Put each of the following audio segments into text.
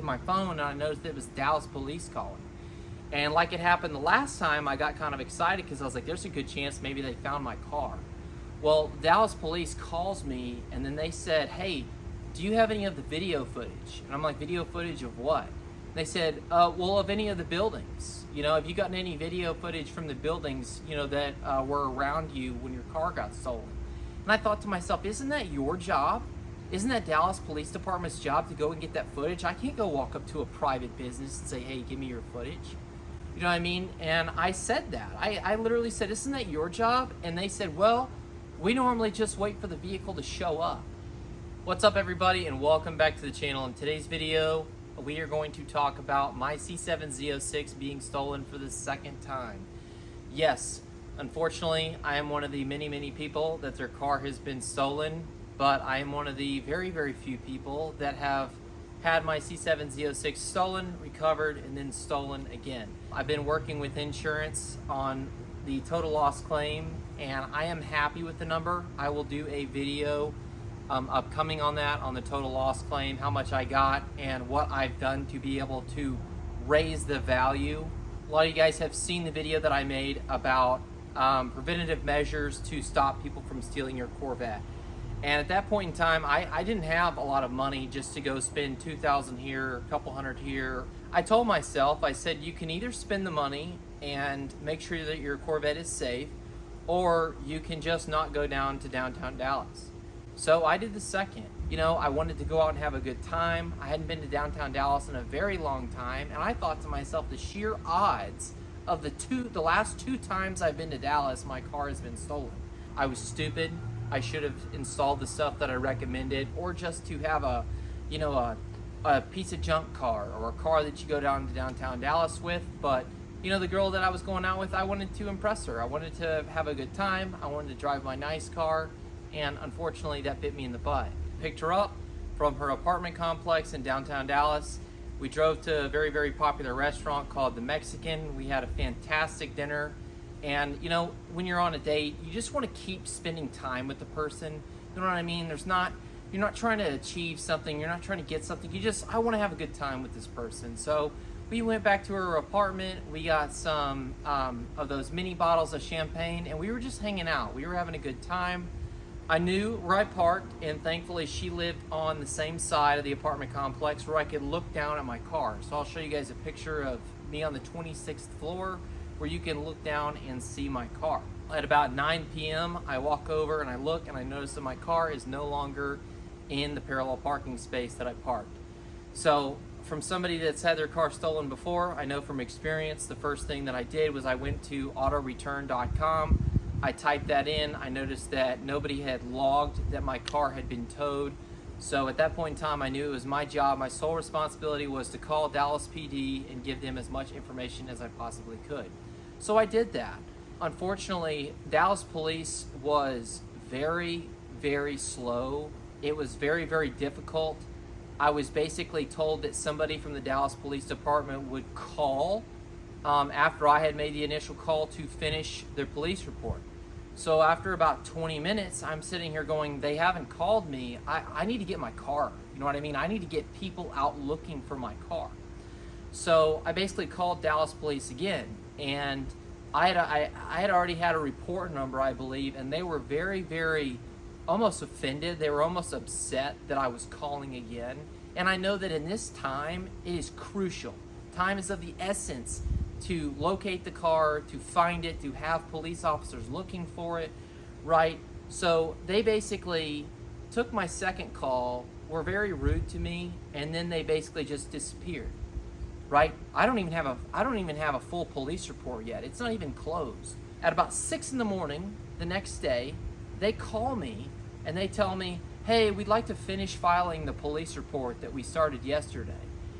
my phone and I noticed it was Dallas police calling. And like it happened the last time, I got kind of excited because I was like, there's a good chance maybe they found my car. Well, Dallas police calls me and then they said, hey, do you have any of the video footage? And I'm like, video footage of what? They said, well, of any of the buildings. You know, have you gotten any video footage from the buildings, you know, that were around you when your car got stolen? And I thought to myself, isn't that your job? Isn't that Dallas Police Department's job to go and get that footage? I can't go walk up to a private business and say, hey, give me your footage. You know what I mean? And I said that. I literally said, isn't that your job? And they said, well, we normally just wait for the vehicle to show up. What's up, everybody, and welcome back to the channel. In today's video, we are going to talk about my C7 Z06 being stolen for the second time. Yes, unfortunately, I am one of the many people that their car has been stolen, but I am one of the very few people that have had my C7 Z06 stolen, recovered, and then stolen again. I've been working with insurance on the total loss claim, and I am happy with the number. I will do a video upcoming on that, on the total loss claim, how much I got, and what I've done to be able to raise the value. A lot of you guys have seen the video that I made about preventative measures to stop people from stealing your Corvette. And at that point in time, I didn't have a lot of money just to go spend $2,000 here, a couple hundred here. I told myself, I said, you can either spend the money and make sure that your Corvette is safe, or you can just not go down to downtown Dallas. So I did the second. You know, I wanted to go out and have a good time. I hadn't been to downtown Dallas in a very long time, and I thought to myself, the sheer odds of the last two times I've been to Dallas, my car has been stolen. I was stupid. I should have installed the stuff that I recommended, or just to have a piece of junk car, or a car that you go down to downtown Dallas with. But you know, the girl that I was going out with, I wanted to impress her. I wanted to have a good time. I wanted to drive my nice car, and unfortunately that bit me in the butt. Picked her up from her apartment complex in downtown Dallas. We drove to a very popular restaurant called The Mexican. We had a fantastic dinner. And you know, when you're on a date, you just want to keep spending time with the person. You know what I mean? You're not trying to achieve something. You're not trying to get something. I want to have a good time with this person. So we went back to her apartment. We got some of those mini bottles of champagne, and we were just hanging out. We were having a good time. I knew where I parked, and thankfully she lived on the same side of the apartment complex where I could look down at my car. So I'll show you guys a picture of me on the 26th floor where you can look down and see my car. At about 9 p.m., I walk over and I look and I notice that my car is no longer in the parallel parking space that I parked. So from somebody that's had their car stolen before, I know from experience, the first thing that I did was I went to autoreturn.com. I typed that in. I noticed that nobody had logged that my car had been towed. So at that point in time, I knew it was my job. My sole responsibility was to call Dallas PD and give them as much information as I possibly could. So I did that. Unfortunately, Dallas police was very slow. It was very difficult. I was basically told that somebody from the Dallas Police Department would call after I had made the initial call to finish their police report. So after about 20 minutes, I'm sitting here going, they haven't called me. I need to get my car. You know what I mean? I need to get people out looking for my car. So I basically called Dallas police again, and I had already had a report number, I believe, and they were very almost offended. They were almost upset that I was calling again. And I know that in this time, it is crucial. Time is of the essence to locate the car, to find it, to have police officers looking for it, right? So they basically took my second call, were very rude to me, and then they basically just disappeared, right? I don't even have a full police report yet. It's not even closed. At about 6 in the morning the next day, they call me and they tell me, hey, we'd like to finish filing the police report that we started yesterday.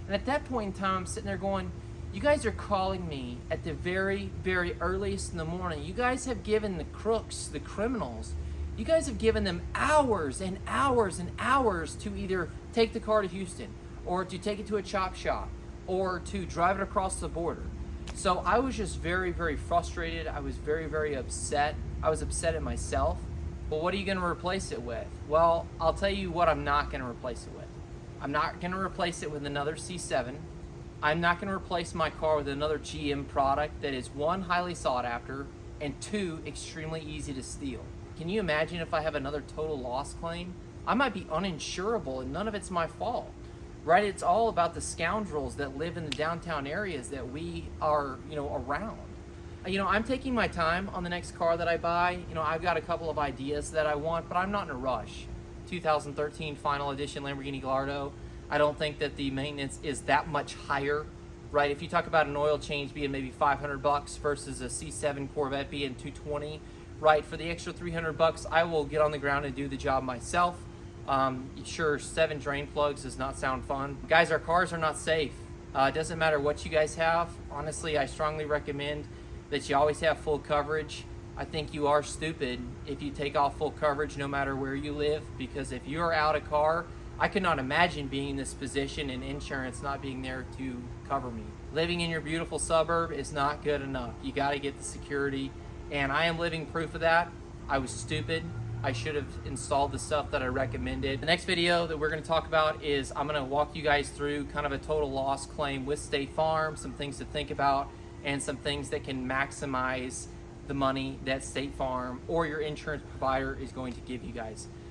And at that point in time, I'm sitting there going, you guys are calling me at the very earliest in the morning. You guys have given the crooks, the criminals, you guys have given them hours and hours to either take the car to Houston, or to take it to a chop shop, or to drive it across the border. So I was just very frustrated. I was very upset. I was upset at myself. Well, what are you going to replace it with? Well, I'll tell you what I'm not going to replace it with. I'm not going to replace it with another C7. I'm not going to replace my car with another GM product that is, one, highly sought after, and two, extremely easy to steal. Can you imagine if I have another total loss claim? I might be uninsurable and none of it's my fault, right? It's all about the scoundrels that live in the downtown areas that we are, around. I'm taking my time on the next car that I buy. I've got a couple of ideas that I want, but I'm not in a rush. 2013 final edition Lamborghini Gallardo. I don't think that the maintenance is that much higher, right? If you talk about an oil change being maybe $500 versus a C7 Corvette being $220, right? For the extra $300, I will get on the ground and do the job myself. Sure, 7 drain plugs does not sound fun. Guys, our cars are not safe. It doesn't matter what you guys have. Honestly, I strongly recommend that you always have full coverage. I think you are stupid if you take off full coverage no matter where you live, because if you're out a car, I could not imagine being in this position and insurance not being there to cover me. Living in your beautiful suburb is not good enough. You got to get the security, and I am living proof of that. I was stupid. I should have installed the stuff that I recommended. The next video that we're going to talk about is I'm going to walk you guys through kind of a total loss claim with State Farm, some things to think about, and some things that can maximize the money that State Farm or your insurance provider is going to give you guys.